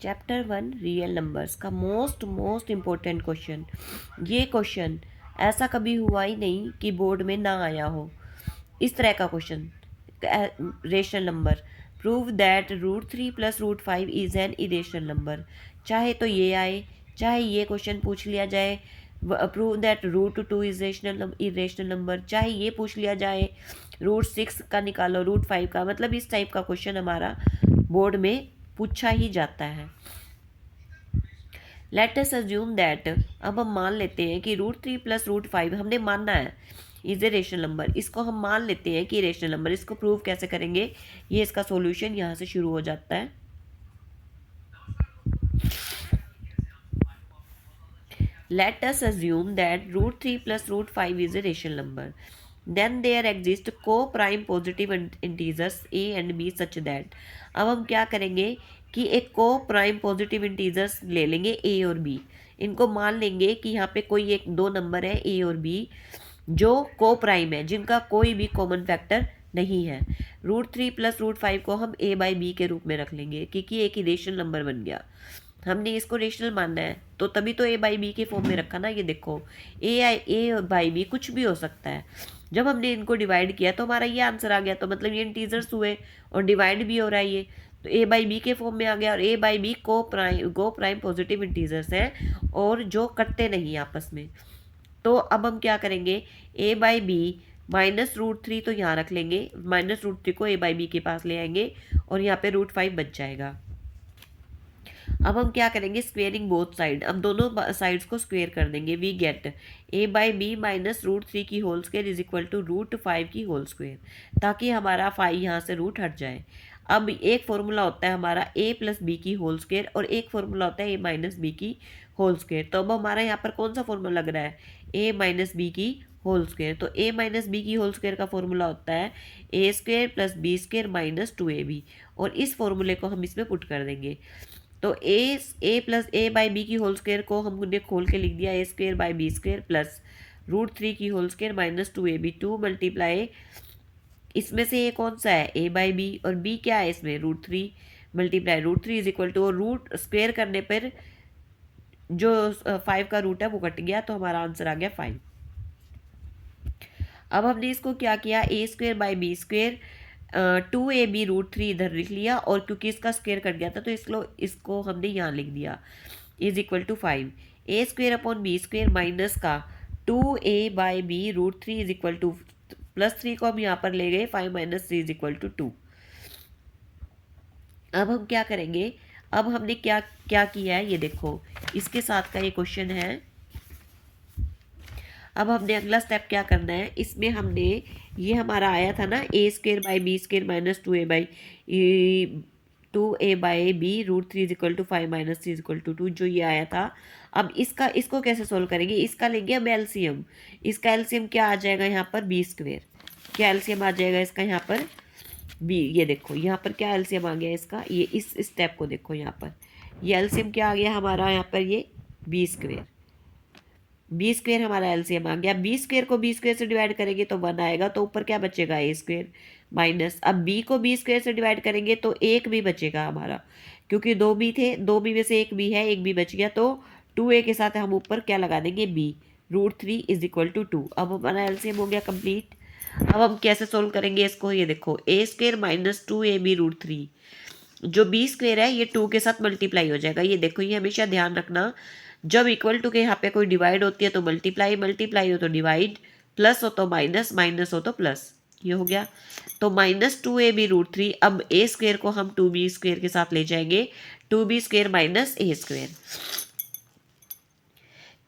Chapter 1 real numbers का most important question. ये question ऐसा कभी हुआ ही नहीं कि बोर्ड में ना आया हो। इस तरह का question, rational number, prove that √3 + √5 is an irrational number. चाहे तो ये आए, चाहे ये क्वेश्चन पूछ लिया जाए, prove that √2 is irrational number, चाहे ये पूछ लिया जाए √6 का निकालो, √5 का, मतलब इस टाइप का क्वेश्चन हमारा बोर्ड में पूछा ही जाता है। लेट अस अज्यूम दैट, अब हम मान लेते हैं कि √3 + √5 हमने मानना है इज ए रेशनल नंबर। इसको हम मान लेते हैं कि रेशनल नंबर। इसको प्रूव कैसे करेंगे, ये इसका सॉल्यूशन यहाँ से शुरू हो जाता है। Let us assume that √3 + √5 is a rational number. Then there exist co-prime positive integers a and b such that, अब हम क्या करेंगे कि एक को प्राइम पॉजिटिव इंटीजर्स ले लेंगे a और b। इनको मान लेंगे कि यहाँ पे कोई एक दो नंबर है a और b जो को प्राइम है, जिनका कोई भी कॉमन फैक्टर नहीं है। √3 + √5 को हम a/b के रूप में रख लेंगे क्योंकि एक ही रेशनल नंबर बन गया। हमने इसको रेशनल मानना है तो तभी तो a/b के फॉर्म में रखा ना। ये देखो a/b कुछ भी हो सकता है। जब हमने इनको डिवाइड किया तो हमारा ये आंसर आ गया, तो मतलब ये इंटीजर्स हुए और डिवाइड भी हो रहा है ये, तो a/b के फॉर्म में आ गया। और a/b को प्राइम पॉजिटिव इंटीजर्स हैं और जो कटते नहीं आपस में। तो अब हम क्या करेंगे, a/b -√3 तो यहाँ रख लेंगे, -√3 को a/b के पास ले आएंगे और यहाँ पे √5 बच जाएगा। अब हम क्या करेंगे, स्क्वेयरिंग बोथ साइड, अब दोनों साइड्स को स्क्वेयर कर देंगे। वी गेट a/b -√3 की whole square is equal to √5 की होल स्क्वेयर, ताकि हमारा 5 यहाँ से रूट हट जाए। अब एक फॉर्मूला होता है हमारा a + b की होल स्क्वेयर और एक फॉर्मूला होता है a - b की होल स्क्वेयर। तो अब हमारा यहाँ पर कौन सा फॉर्मूला लग रहा है, a - b की होल स्क्वेयर। तो a - b की होल स्क्वेयर का फॉर्मूला होता है a² + b² - 2ab, और इस फॉर्मूले को हम इसमें पुट कर देंगे। तो a+a/b की होल स्क्वेयर को हमने खोल के लिख दिया a² / b² + √3 की होल स्क्वेयर -2ab, 2 मल्टीप्लाई, इसमें से ये कौन सा है a/b और b क्या है इसमें √3 मल्टीप्लाई √3 इज इक्वल टू, और रूट स्क्वेयर करने पर जो 5 का रूट है वो कट गया, तो हमारा आंसर आ गया 5। अब हमने इसको क्या किया, a² / b², 2ab √3 इधर लिख लिया, और क्योंकि इसका स्क्वेयर कट गया था तो इसको हमने यहाँ लिख दिया is equal to 5। a² / b² minus का 2a/b √3 इज इक्वल टू, +3 को हम यहाँ पर ले गए, 5 - 3 इज इक्वल टू 2। अब हम क्या करेंगे, अब हमने क्या क्या किया है ये देखो, इसके साथ का ये क्वेश्चन है। अब हमने अगला स्टेप क्या करना है, इसमें हमने ये हमारा आया था ना a² / b² - 2a/b √3 is equal to 5 - 3 is equal to 2, जो ये आया था। अब इसको कैसे सोल्व करेंगे, इसका लेंगे हम एलसीएम। इसका एलसीएम क्या आ जाएगा यहाँ पर, b²। क्या एलसीएम आ जाएगा इसका यहाँ पर, b। ये देखो यहाँ पर क्या एलसीएम आ गया इसका, ये इस स्टेप को देखो, यहाँ पर ये एलसीएम क्या आ गया हमारा, यहाँ पर ये b²। b² हमारा एलसीएम आ गया। b² को b² से डिवाइड करेंगे तो 1 आएगा, तो ऊपर क्या बचेगा a² माइनस, अब b को b² से डिवाइड करेंगे तो एक भी बचेगा हमारा, क्योंकि 2 b थे, 2 b में से एक b है, एक b बच गया, तो 2a के साथ हम ऊपर क्या लगा देंगे b, √3 इज इक्वल टू 2। अब हमारा एलसीएम हो गया कंप्लीट। अब हम कैसे सोल्व करेंगे इसको, ये देखो a² - 2ab √3, जो b² है ये 2 के साथ मल्टीप्लाई हो जाएगा। ये देखो, ये हमेशा ध्यान रखना, जब इक्वल टू के यहाँ पे कोई डिवाइड होती है तो मल्टीप्लाई, मल्टीप्लाई हो तो डिवाइड, प्लस हो तो माइनस, माइनस हो तो प्लस। ये हो गया, तो -2ab √3। अब a² को हम 2b² के साथ ले जाएंगे, 2b² माइनस a²,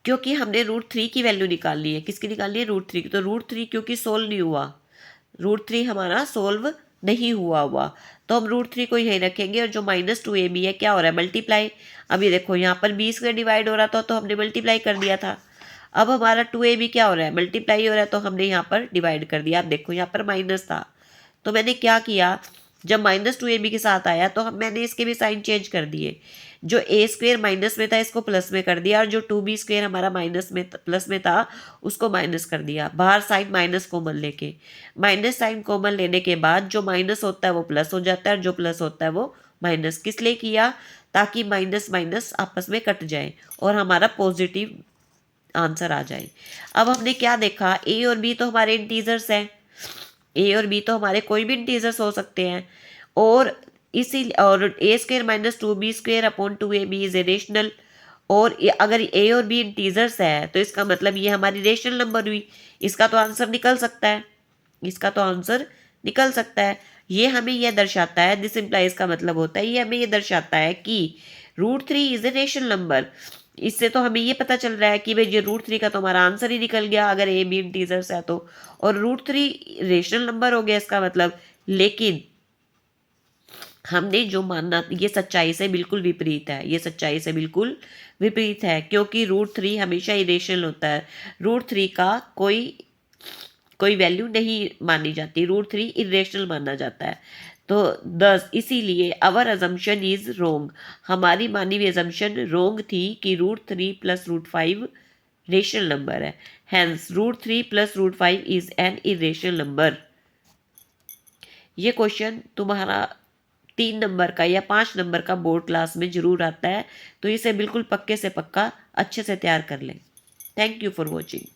क्योंकि हमने √3 की वैल्यू निकालनी है। किसकी निकालनी है, √3 की। तो √3 क्योंकि सोल्व नहीं हुआ, √3 हमारा सोल्व नहीं हुआ, तो हम √3 को यहीं रखेंगे, और जो -2ab है क्या हो रहा है, मल्टीप्लाई। अब ये देखो यहाँ पर b² डिवाइड हो रहा था तो हमने मल्टीप्लाई कर दिया था। अब हमारा 2ab क्या हो रहा है, मल्टीप्लाई हो रहा है, तो हमने यहाँ पर डिवाइड कर दिया। अब देखो यहाँ पर माइनस था, तो मैंने क्या किया, जब -2ab के साथ आया तो मैंने इसके भी साइन चेंज कर दिए। जो a² माइनस में था इसको प्लस में कर दिया, और जो 2b² हमारा माइनस में प्लस में था उसको माइनस कर दिया। बाहर साइन माइनस कॉमन लेके, माइनस साइन कॉमन लेने के बाद जो माइनस होता है वो प्लस हो जाता है, और जो प्लस होता है वो माइनस। किस लिए किया, ताकि माइनस माइनस आपस में कट जाए और हमारा पॉजिटिव आंसर आ जाए। अब हमने क्या देखा, ए और बी तो हमारे इंटीजर्स हैं, ए और बी तो हमारे कोई भी इंटीजर्स हो सकते हैं, और इसी और A square minus two B square upon two A B is a rational. और अगर ए और बी इंटीजर्स है तो इसका मतलब ये हमारी रेशनल नंबर हुई, इसका तो आंसर निकल सकता है, इसका तो आंसर निकल सकता है। ये हमें यह दर्शाता है, दिस इम्प्लाइज का मतलब होता है, ये हमें ये दर्शाता है कि √3 इज ए रेशनल नंबर। इससे तो हमें ये पता चल रहा है कि भाई ये √3 का तो हमारा आंसर ही निकल गया अगर ए बी इंटीजर्स है तो, और √3 रेशनल नंबर हो गया इसका मतलब। लेकिन हमने जो मानना, ये सच्चाई से बिल्कुल विपरीत है, ये सच्चाई से बिल्कुल विपरीत है, क्योंकि √3 हमेशा इरेशनल होता है, √3 का कोई वैल्यू नहीं मानी जाती, √3 इरेशनल माना जाता है। तो 10 इसीलिए अवर अजम्पशन इज रोंग, हमारी मानी हुई अजम्पशन रोंग थी कि √3 प्लस √5 रेशनल नंबर है, hence √3 plus √5 is an irrational number. ये क्वेश्चन तुम्हारा 3 नंबर का या 5 नंबर का बोर्ड क्लास में जरूर आता है, तो इसे बिल्कुल पक्के से पक्का अच्छे से तैयार कर लें। Thank you for watching.